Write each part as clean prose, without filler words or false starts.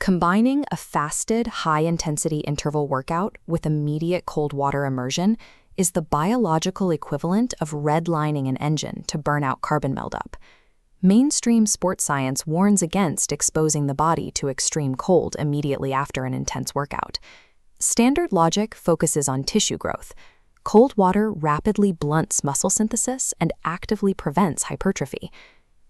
Combining a fasted, high-intensity interval workout with immediate cold water immersion is the biological equivalent of redlining an engine to burn out carbon buildup. Mainstream sports science warns against exposing the body to extreme cold immediately after an intense workout. Standard logic focuses on tissue growth. Cold water rapidly blunts muscle synthesis and actively prevents hypertrophy.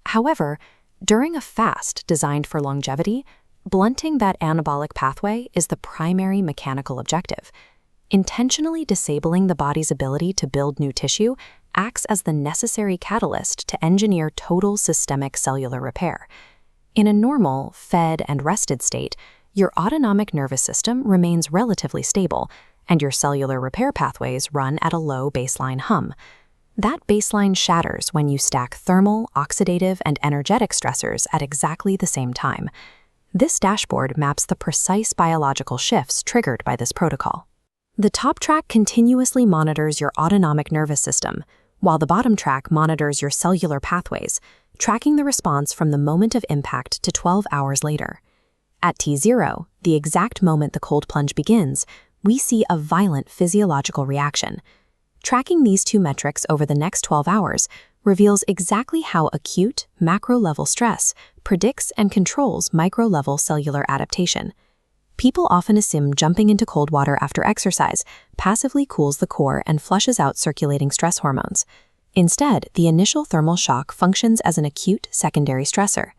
However, during a fast designed for longevity, blunting that anabolic pathway is the primary mechanical objective. Intentionally disabling the body's ability to build new tissue acts as the necessary catalyst to engineer total systemic cellular repair. In a normal, fed and rested state, your autonomic nervous system remains relatively stable, and your cellular repair pathways run at a low baseline hum. That baseline shatters when you stack thermal, oxidative, and energetic stressors at exactly the same time. This dashboard maps the precise biological shifts triggered by this protocol. The top track continuously monitors your autonomic nervous system, while the bottom track monitors your cellular pathways, tracking the response from the moment of impact to 12 hours later. At T0, the exact moment the cold plunge begins, we see a violent physiological reaction. Tracking these two metrics over the next 12 hours reveals exactly how acute, macro-level stress predicts and controls micro-level cellular adaptation. People often assume jumping into cold water after exercise passively cools the core and flushes out circulating stress hormones. Instead, the initial thermal shock functions as an acute secondary stressor.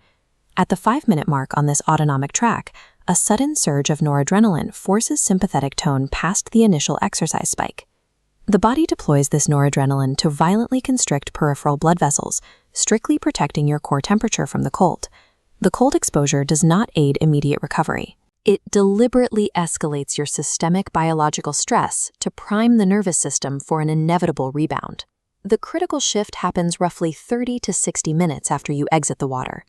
At the 5-minute mark on this autonomic track, a sudden surge of noradrenaline forces sympathetic tone past the initial exercise spike. The body deploys this noradrenaline to violently constrict peripheral blood vessels, strictly protecting your core temperature from the cold. The cold exposure does not aid immediate recovery. It deliberately escalates your systemic biological stress to prime the nervous system for an inevitable rebound. The critical shift happens roughly 30 to 60 minutes after you exit the water.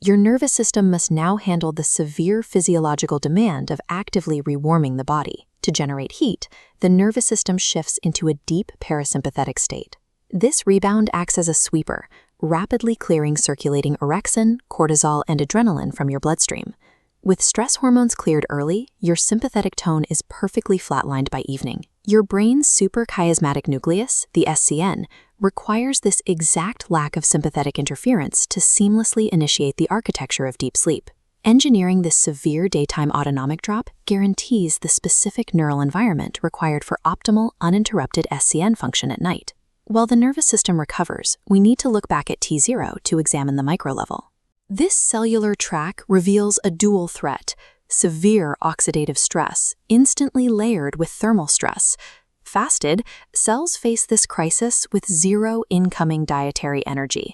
Your nervous system must now handle the severe physiological demand of actively rewarming the body. To generate heat, the nervous system shifts into a deep parasympathetic state. This rebound acts as a sweeper, rapidly clearing circulating orexin, cortisol, and adrenaline from your bloodstream. With stress hormones cleared early, your sympathetic tone is perfectly flatlined by evening. Your brain's superchiasmatic nucleus, the SCN, requires this exact lack of sympathetic interference to seamlessly initiate the architecture of deep sleep. Engineering this severe daytime autonomic drop guarantees the specific neural environment required for optimal, uninterrupted SCN function at night. While the nervous system recovers, we need to look back at T0 to examine the micro level. This cellular track reveals a dual threat: severe oxidative stress, instantly layered with thermal stress. Fasted, cells face this crisis with zero incoming dietary energy.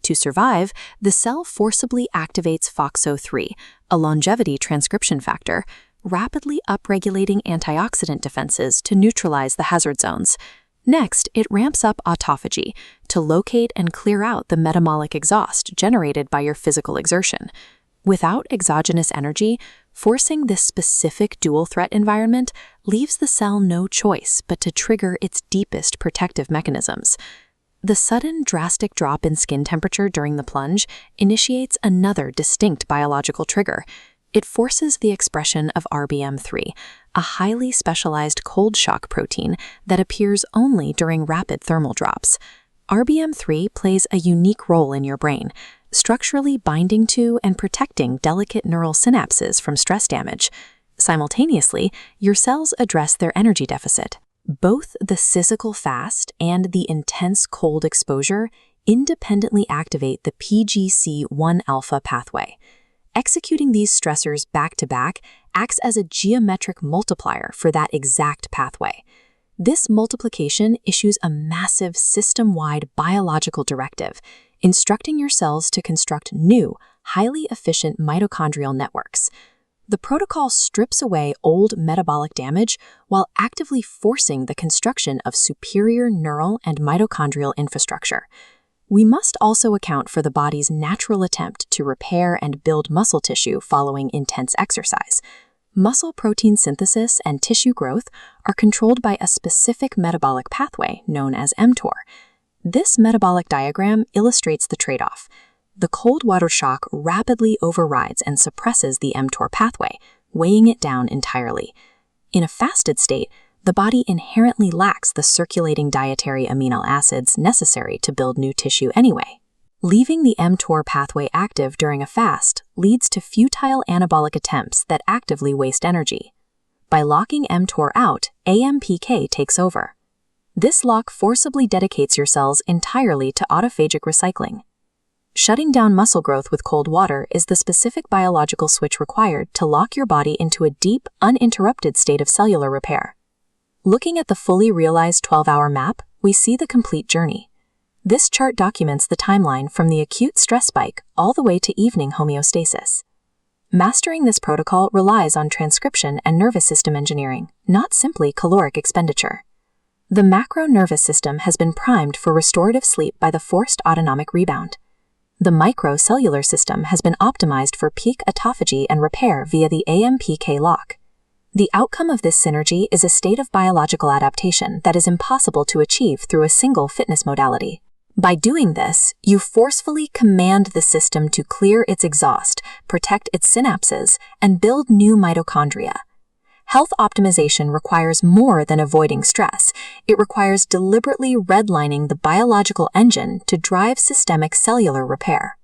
To survive, the cell forcibly activates FOXO3, a longevity transcription factor, rapidly upregulating antioxidant defenses to neutralize the hazard zones. Next, it ramps up autophagy to locate and clear out the metabolic exhaust generated by your physical exertion. Without exogenous energy, forcing this specific dual-threat environment leaves the cell no choice but to trigger its deepest protective mechanisms. The sudden, drastic drop in skin temperature during the plunge initiates another distinct biological trigger. It forces the expression of RBM3, a highly specialized cold shock protein that appears only during rapid thermal drops. RBM3 plays a unique role in your brain, structurally binding to and protecting delicate neural synapses from stress damage. Simultaneously, your cells address their energy deficit. Both the physical fast and the intense cold exposure independently activate the PGC1-alpha pathway. Executing these stressors back-to-back acts as a geometric multiplier for that exact pathway. This multiplication issues a massive system-wide biological directive, instructing your cells to construct new, highly efficient mitochondrial networks. The protocol strips away old metabolic damage while actively forcing the construction of superior neural and mitochondrial infrastructure. We must also account for the body's natural attempt to repair and build muscle tissue following intense exercise. Muscle protein synthesis and tissue growth are controlled by a specific metabolic pathway known as mTOR. This metabolic diagram illustrates the trade-off. the cold water shock rapidly overrides and suppresses the mTOR pathway, weighing it down entirely. In a fasted state, the body inherently lacks the circulating dietary amino acids necessary to build new tissue anyway. Leaving the mTOR pathway active during a fast leads to futile anabolic attempts that actively waste energy. By locking mTOR out, AMPK takes over. This lock forcibly dedicates your cells entirely to autophagic recycling. Shutting down muscle growth with cold water is the specific biological switch required to lock your body into a deep, uninterrupted state of cellular repair. Looking at the fully realized 12-hour map, we see the complete journey. This chart documents the timeline from the acute stress spike all the way to evening homeostasis. Mastering this protocol relies on transcription and nervous system engineering, not simply caloric expenditure. The macro nervous system has been primed for restorative sleep by the forced autonomic rebound. The microcellular system has been optimized for peak autophagy and repair via the AMPK lock. The outcome of this synergy is a state of biological adaptation that is impossible to achieve through a single fitness modality. By doing this, you forcefully command the system to clear its exhaust, protect its synapses, and build new mitochondria. Health optimization requires more than avoiding stress. It requires deliberately redlining the biological engine to drive systemic cellular repair.